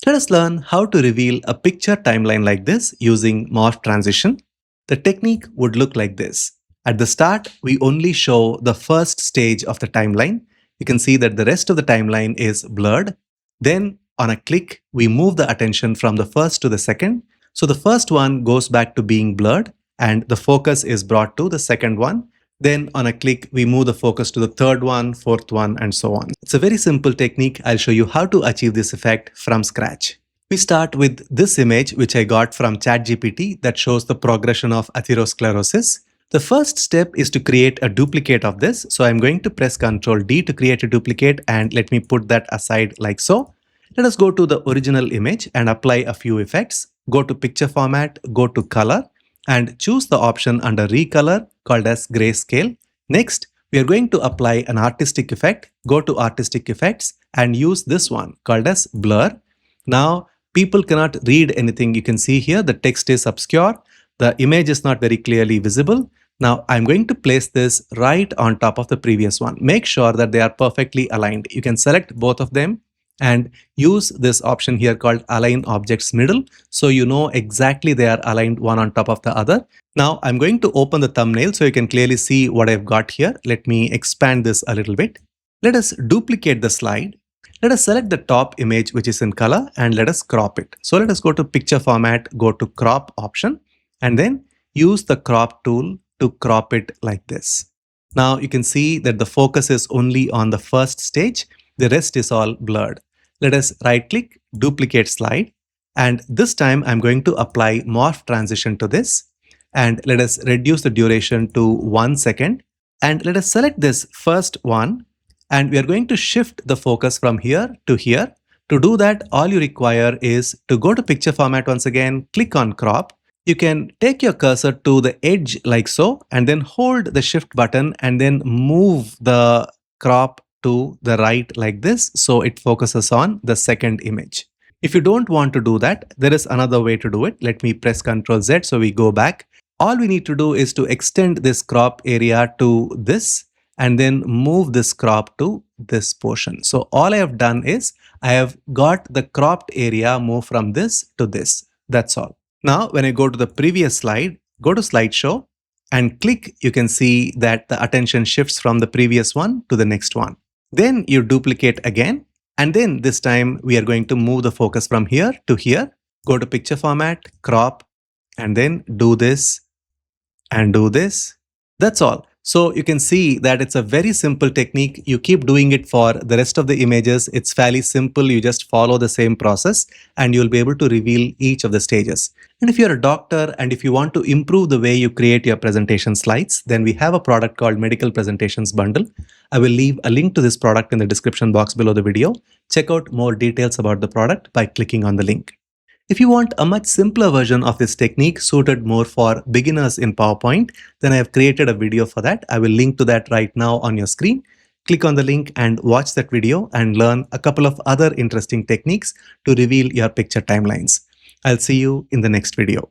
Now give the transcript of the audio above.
Let us learn how to reveal a picture timeline like this using morph transition. The technique would look like this. At the start, we only show the first stage of the timeline. You can see that the rest of the timeline is blurred. Then on a click, we move the attention from the first to the second. So the first one goes back to being blurred and the focus is brought to the second one. Then on a click, we move the focus to the third one, fourth one, and so on. It's a very simple technique. I'll show you how to achieve this effect from scratch. We start with this image, which I got from ChatGPT that shows the progression of atherosclerosis. The first step is to create a duplicate of this. So I'm going to press Ctrl D to create a duplicate and let me put that aside like so. Let us go to the original image and apply a few effects. Go to picture format, go to color and choose the option under recolor called as grayscale. Next, we are going to apply an artistic effect. Go to artistic effects and use this one called as blur. Now, people cannot read anything. You can see here the text is obscure. The image is not very clearly visible. Now, I'm going to place this right on top of the previous one. Make sure that they are perfectly aligned. You can select both of them and use this option here called align objects middle. So you know exactly they are aligned one on top of the other. Now I'm going to open the thumbnail so you can clearly see what I've got here. Let me expand this a little bit. Let us duplicate the slide. Let us select the top image which is in color and let us crop it. So let us go to picture format, go to crop option and then use the crop tool to crop it like this. Now you can see that the focus is only on the first stage. The rest is all blurred. Let us right click, duplicate slide. And this time I'm going to apply morph transition to this. And let us reduce the duration to 1 second. And let us select this first one. And we are going to shift the focus from here to here. To do that, all you require is to go to picture format once again, click on crop. You can take your cursor to the edge like so, and then hold the shift button and then move the crop to the right like this, so it focuses on the second image. If you don't want to do that, there is another way to do it. Let me press Ctrl Z so we go back. All we need to do is to extend this crop area to this and then move this crop to this portion. So all I have done is I have got the cropped area move from this to this. That's all. Now when I go to the previous slide, go to slideshow and click, you can see that the attention shifts from the previous one to the next one. Then you duplicate again, and then this time we are going to move the focus from here to here. Go to picture format, crop, and then do this and do this. That's all. So you can see that it's a very simple technique. You keep doing it for the rest of the images. It's fairly simple. You just follow the same process and you'll be able to reveal each of the stages. And if you're a doctor and if you want to improve the way you create your presentation slides, then we have a product called Medical Presentations Bundle. I will leave a link to this product in the description box below the video. Check out more details about the product by clicking on the link. If you want a much simpler version of this technique suited more for beginners in PowerPoint, then I have created a video for that. I will link to that right now on your screen. Click on the link and watch that video and learn a couple of other interesting techniques to reveal your picture timelines. I'll see you in the next video.